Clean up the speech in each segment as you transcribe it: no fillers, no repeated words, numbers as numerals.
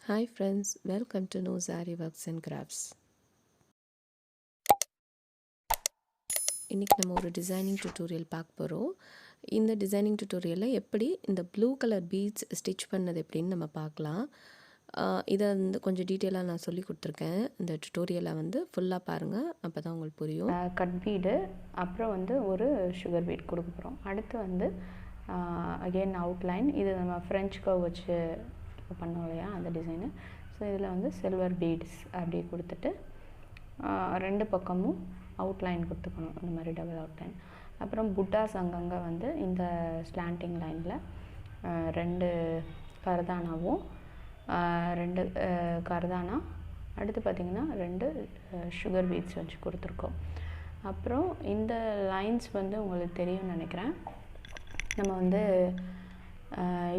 Hi friends, welcome to Noor Aari works and crafts. இன்னைக்கு நம்ம ஒரு டிசைனிங் டியூட்டோரியல் பார்க்க போகிறோம். இந்த டிசைனிங் டியூட்டோரியலில் எப்படி இந்த ப்ளூ கலர் பீட்ஸ் ஸ்டிச் பண்ணது எப்படின்னு நம்ம பார்க்கலாம். இதை வந்து கொஞ்சம் டீட்டெயிலாக நான் சொல்லி கொடுத்துருக்கேன். இந்த டியூட்டோரியலை வந்து ஃபுல்லாக பாருங்கள், அப்போ தான் உங்களுக்கு புரியும். கட் பீடு, அப்புறம் வந்து ஒரு சுகர் பீட் கொடுக்க போகிறோம். அடுத்து வந்து அகெயின் அவுட்லைன். இது நம்ம ஃப்ரெஞ்ச் கர்வ் வச்சு பண்ணோம் இல்லையா, அந்த டிசைனு. ஸோ இதில் வந்து சில்வர் பீட்ஸ் அப்படி கொடுத்துட்டு ரெண்டு பக்கமும் அவுட்லைன் கொடுத்துக்கணும், இந்த மாதிரி டபுள் அவுட்லைன். அப்புறம் புட்டாஸ் அங்கங்கே வந்து இந்த ஸ்லாண்டிங் லைனில் ரெண்டு கர்தானாவும் ரெண்டு கர்தானா, அடுத்து பார்த்திங்கன்னா ரெண்டு சுகர் பீட்ஸ் வச்சு கொடுத்துருக்கோம். அப்புறம் இந்த லைன்ஸ் வந்து உங்களுக்கு தெரியும்னு நினைக்கிறேன். நம்ம வந்து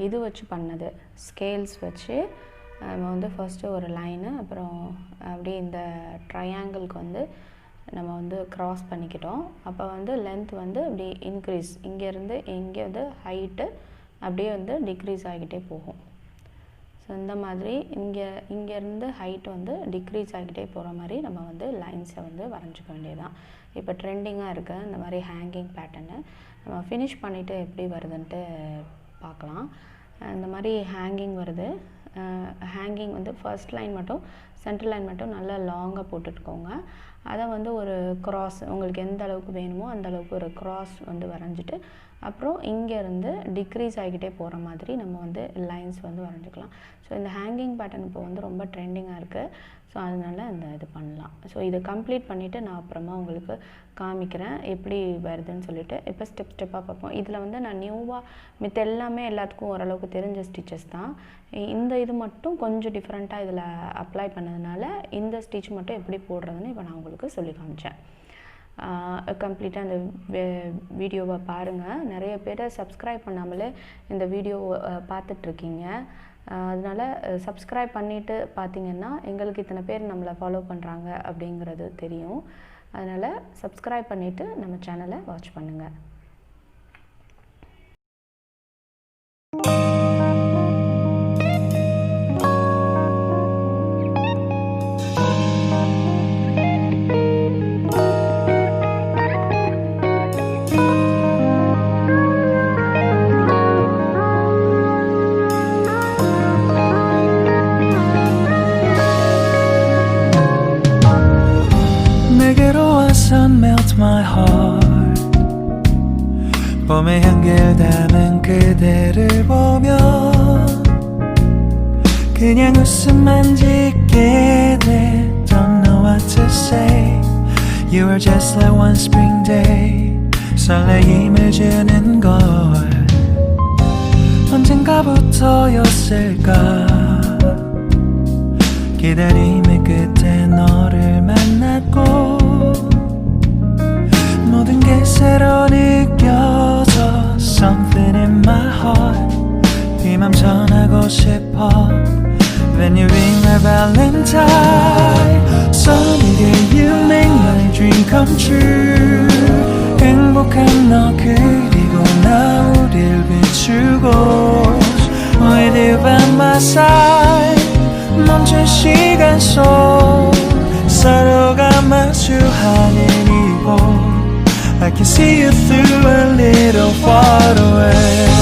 இது வச்சு பண்ணது, ஸ்கேல்ஸ் வச்சு நம்ம வந்து ஃபஸ்ட்டு ஒரு லைனு, அப்புறம் அப்படியே இந்த ட்ரையாங்கிளுக்கு வந்து நம்ம வந்து க்ராஸ் பண்ணிக்கிட்டோம். அப்போ வந்து லென்த் வந்து அப்படி இன்க்ரீஸ், இங்கேருந்து இங்கே வந்து ஹைட்டு அப்படியே வந்து டிக்ரீஸ் ஆகிக்கிட்டே போகும். ஸோ இந்த மாதிரி இங்கேருந்து ஹைட் வந்து டிக்ரீஸ் ஆகிக்கிட்டே போகிற மாதிரி நம்ம வந்து லைன்ஸை வந்து வரைஞ்சிக்க வேண்டியதுதான். இப்போ ட்ரெண்டிங்காக இருக்க இந்த மாதிரி ஹேங்கிங் பேட்டர்னு நம்ம ஃபினிஷ் பண்ணிவிட்டு எப்படி வருதுன்ட்டு பார்க்கலாம். இந்த மாதிரி ஹேங்கிங் வருது. ஹேங்கிங் வந்து ஃபர்ஸ்ட் லைன் மட்டும், சென்டர் லைன் மட்டும் நல்லா லாங்காக போட்டுட்டுக்கோங்க. அதை வந்து ஒரு க்ராஸ், உங்களுக்கு எந்த அளவுக்கு வேணுமோ அந்த அளவுக்கு ஒரு க்ராஸ் வந்து வரைஞ்சிட்டு, அப்புறம் இங்கேருந்து டிக்ரீஸ் ஆகிக்கிட்டே போகிற மாதிரி நம்ம வந்து லைன்ஸ் வந்து வரைஞ்சிக்கலாம். ஸோ இந்த ஹேங்கிங் பேட்டர்ன் இப்போ வந்து ரொம்ப ட்ரெண்டிங்காக இருக்குது. ஸோ அதனால் இந்த இது பண்ணலாம். ஸோ இதை கம்ப்ளீட் பண்ணிவிட்டு நான் அப்புறமா உங்களுக்கு காமிக்கிறேன் எப்படி வருதுன்னு சொல்லிவிட்டு. இப்போ ஸ்டெப் ஸ்டெப்பாக பார்ப்போம். இதில் வந்து நான் நியூவாக மித்த எல்லாமே எல்லாத்துக்கும் ஓரளவுக்கு தெரிஞ்ச ஸ்டிச்சஸ் தான். இந்த இது மட்டும் கொஞ்சம் டிஃப்ரெண்ட்டாக இதில் அப்ளை பண்ணதுனால இந்த ஸ்டிச் மட்டும் எப்படி போடுறதுன்னு இப்போ நான் உங்களுக்கு சொல்லி காமிச்சேன். கம்ப்ளீட்டாக இந்த வீடியோவை பாருங்கள். நிறைய பேர் சப்ஸ்கிரைப் பண்ணாமலே இந்த வீடியோ பார்த்துட்ருக்கீங்க. அதனால் சப்ஸ்கிரைப் பண்ணிவிட்டு பார்த்தீங்கன்னா எங்களுக்கு இத்தனை பேர் நம்மளை ஃபாலோ பண்ணுறாங்க அப்படிங்கிறது தெரியும். அதனால் சப்ஸ்கிரைப் பண்ணிவிட்டு நம்ம சேனலை வாட்ச் பண்ணுங்கள். Melt my heart. 봄의 향기를 담은 그대를 보며 그냥 웃음만 짓게 돼. Don't know what to say. You were just like one spring day. 설레임을 주는 걸 언젠가부터였을까. 기다림의 끝에 너를 만났고 모든 게 새로 느껴져. Something in my heart 네 맘 전하고 싶어. When you ring my valentine, Sunny day you make my dream come true. 행복한 너 그리고 나 우릴 비추고 With you by my side 멈춘 시간 속 서로가 마주하는 이곳 I can see you through a little far away.